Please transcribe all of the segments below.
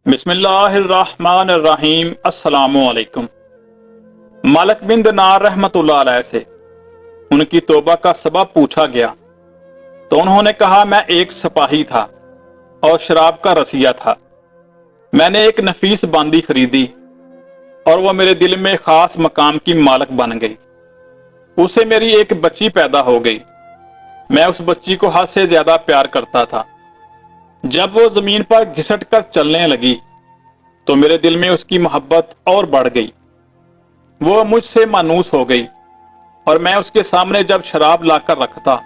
बिस्मिल्लाहिर्रहमानिर्रहीम। अस्सलामु अलैकुम। मालिक बिन दिनार रहमतुल्लाह अलैह से उनकी तौबा का सबब पूछा गया तो उन्होंने कहा, मैं एक सिपाही था और शराब का रसिया था। मैंने एक नफीस बांदी खरीदी और वह मेरे दिल में खास मकाम की मालिक बन गई। उसे मेरी एक बच्ची पैदा हो गई। मैं उस बच्ची को हद से ज्यादा प्यार करता था। जब वो जमीन पर घिसट कर चलने लगी तो मेरे दिल में उसकी मोहब्बत और बढ़ गई। वो मुझसे मानूस हो गई और मैं उसके सामने जब शराब लाकर रखता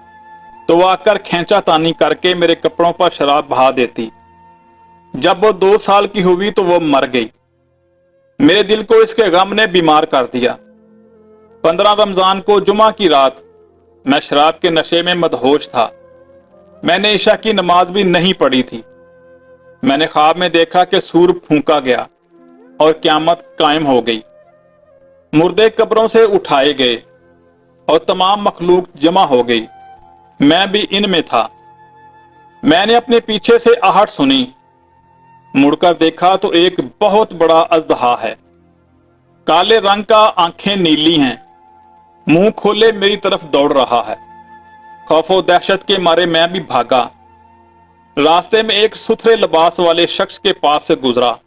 तो वो आकर खींचा तानी करके मेरे कपड़ों पर शराब बहा देती। जब वो 2 साल की हुई तो वो मर गई। मेरे दिल को इसके गम ने बीमार कर दिया। 15 रमजान को जुमा की रात मैं शराब के नशे में मदहोश था। मैंने ईशा की नमाज भी नहीं पढ़ी थी। मैंने ख्वाब में देखा कि सूर फूंका गया और क़यामत कायम हो गई। मुर्दे कब्रों से उठाए गए और तमाम मखलूक जमा हो गई। मैं भी इनमें था। मैंने अपने पीछे से आहट सुनी। मुड़कर देखा तो एक बहुत बड़ा अजदहा है। काले रंग का, आंखें नीली हैं, मुंह खोले मेरी तरफ दौड़ रहा है। खौफो दहशत के मारे मैं भी भागा। रास्ते में एक सुथरे लिबास वाले शख्स के पास से गुजरा।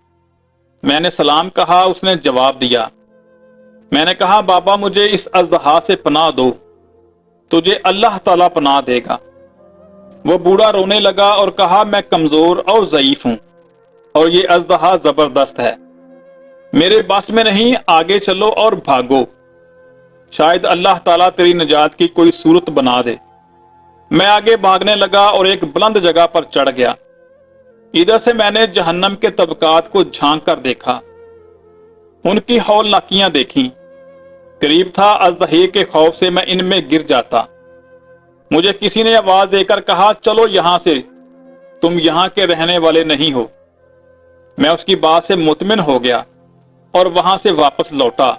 मैंने सलाम कहा, उसने जवाब दिया। मैंने कहा, बाबा मुझे इस अजदहा से पनाह दो, तुझे अल्लाह ताला पनाह देगा। वो बूढ़ा रोने लगा और कहा, मैं कमजोर और ज़ईफ हूं और ये अजदहा जबरदस्त है। मेरे बस में नहीं, आगे चलो और भागो। शायद अल्लाह ताला तेरी निजात की कोई सूरत बना दे। मैं आगे भागने लगा और एक बुलंद जगह पर चढ़ गया। इधर से मैंने जहन्नम के तबकात को झांक कर देखा। उनकी हौलनाकियां देखी। करीब था अजदहे के खौफ से मैं इनमें गिर जाता। मुझे किसी ने आवाज देकर कहा, चलो यहां से, तुम यहां के रहने वाले नहीं हो। मैं उसकी बात से मुतमिन हो गया और वहां से वापस लौटा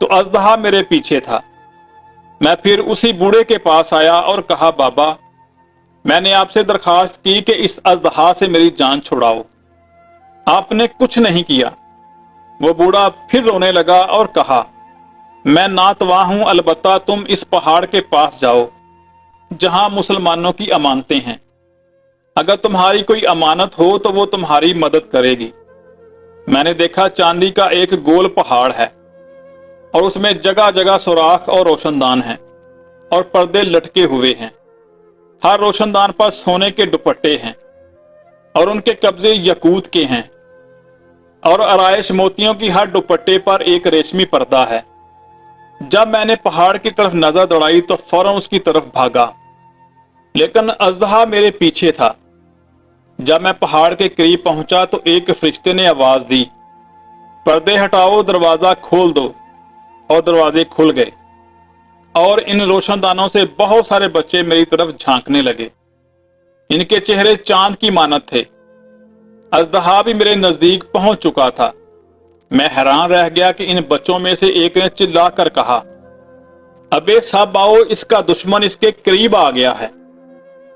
तो अजदहा मेरे पीछे था। मैं फिर उसी बूढ़े के पास आया और कहा, बाबा मैंने आपसे दरखास्त की कि इस अजदहा से मेरी जान छुड़ाओ। आपने कुछ नहीं किया। वो बूढ़ा फिर रोने लगा और कहा, मैं नातवा हूं, अलबत्ता तुम इस पहाड़ के पास जाओ जहां मुसलमानों की अमानतें हैं। अगर तुम्हारी कोई अमानत हो तो वो तुम्हारी मदद करेगी। मैंने देखा चांदी का एक गोल पहाड़ है और उसमें जगह जगह सुराख और रोशनदान हैं और पर्दे लटके हुए हैं। हर रोशनदान पर सोने के दुपट्टे हैं और उनके कब्जे यकूत के हैं और आराइश मोतियों की हर दुपट्टे पर एक रेशमी पर्दा है। जब मैंने पहाड़ की तरफ नजर दौड़ाई तो फौरन उसकी तरफ भागा, लेकिन अजदहा मेरे पीछे था। जब मैं पहाड़ के करीब पहुंचा तो एक फरिश्ते ने आवाज दी, पर्दे हटाओ, दरवाजा खोल दो। और दरवाजे खुल गए और इन रोशनदानों से बहुत सारे बच्चे मेरी तरफ झांकने लगे। इनके चेहरे चांद की मानत थे। अजदहा भी मेरे नजदीक पहुंच चुका था। मैं हैरान रह गया कि इन बच्चों में से एक ने चिल्लाकर कहा, अबे सब आओ, इसका दुश्मन इसके करीब आ गया है।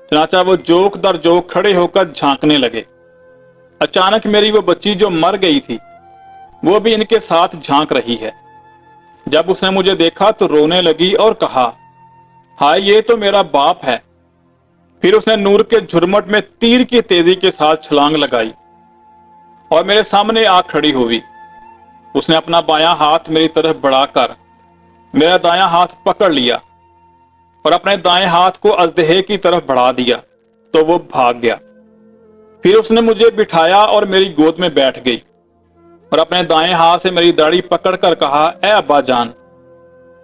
चनाचा वो जोक दर जोक खड़े होकर झांकने लगे। अचानक मेरी वो बच्ची जो मर गई थी वो भी इनके साथ झांक रही है। जब उसने मुझे देखा तो रोने लगी और कहा, हाय ये तो मेरा बाप है। फिर उसने नूर के झुरमुट में तीर की तेजी के साथ छलांग लगाई और मेरे सामने आ खड़ी हुई। उसने अपना बायां हाथ मेरी तरफ बढ़ाकर मेरा दायां हाथ पकड़ लिया और अपने दाएं हाथ को अजदहे की तरफ बढ़ा दिया तो वो भाग गया। फिर उसने मुझे बिठाया और मेरी गोद में बैठ गई और अपने दाएं हाथ से मेरी दाढ़ी पकड़कर कहा, ए अब्बा जान,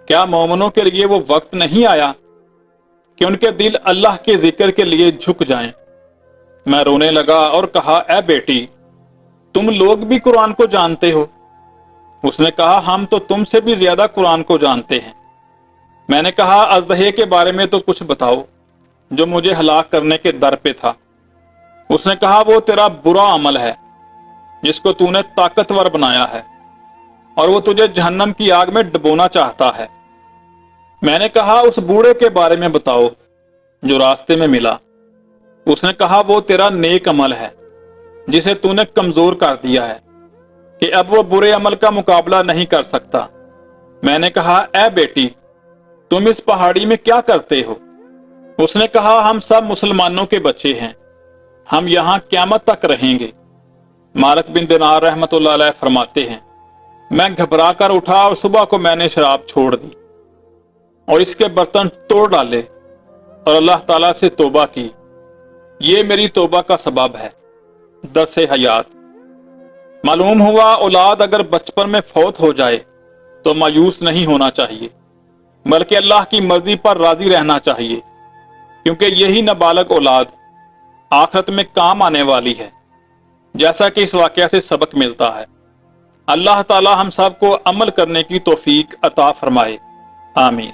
क्या मोमिनों के लिए वो वक्त नहीं आया कि उनके दिल अल्लाह के जिक्र के लिए झुक जाएं? मैं रोने लगा और कहा, ए बेटी, तुम लोग भी कुरान को जानते हो? उसने कहा, हम तो तुमसे भी ज्यादा कुरान को जानते हैं। मैंने कहा, अजदहे के बारे में तो कुछ बताओ जो मुझे हलाक करने के दर पे था। उसने कहा, वो तेरा बुरा अमल है जिसको तूने ताकतवर बनाया है और वो तुझे जहन्नम की आग में डुबोना चाहता है। मैंने कहा, उस बूढ़े के बारे में बताओ जो रास्ते में मिला। उसने कहा, वो तेरा नेक अमल है जिसे तूने कमजोर कर दिया है कि अब वो बुरे अमल का मुकाबला नहीं कर सकता। मैंने कहा, ऐ बेटी, तुम इस पहाड़ी में क्या करते हो? उसने कहा, हम सब मुसलमानों के बच्चे हैं, हम यहां क़यामत तक रहेंगे। मालिक बिन दिनार रहमतुल्लाह अलैह फरमाते हैं, मैं घबरा कर उठा और सुबह को मैंने शराब छोड़ दी और इसके बर्तन तोड़ डाले और अल्लाह ताला से तौबा की। ये मेरी तौबा का सबब है। दर्स हयात। मालूम हुआ, औलाद अगर बचपन में फौत हो जाए तो मायूस नहीं होना चाहिए, बल्कि अल्लाह की मर्जी पर राजी रहना चाहिए, क्योंकि यही नाबालग औलाद आखिरत में काम आने वाली है, जैसा कि इस वाकया से सबक मिलता है। अल्लाह ताला हम सब को अमल करने की तौफीक अता फरमाए। आमीन।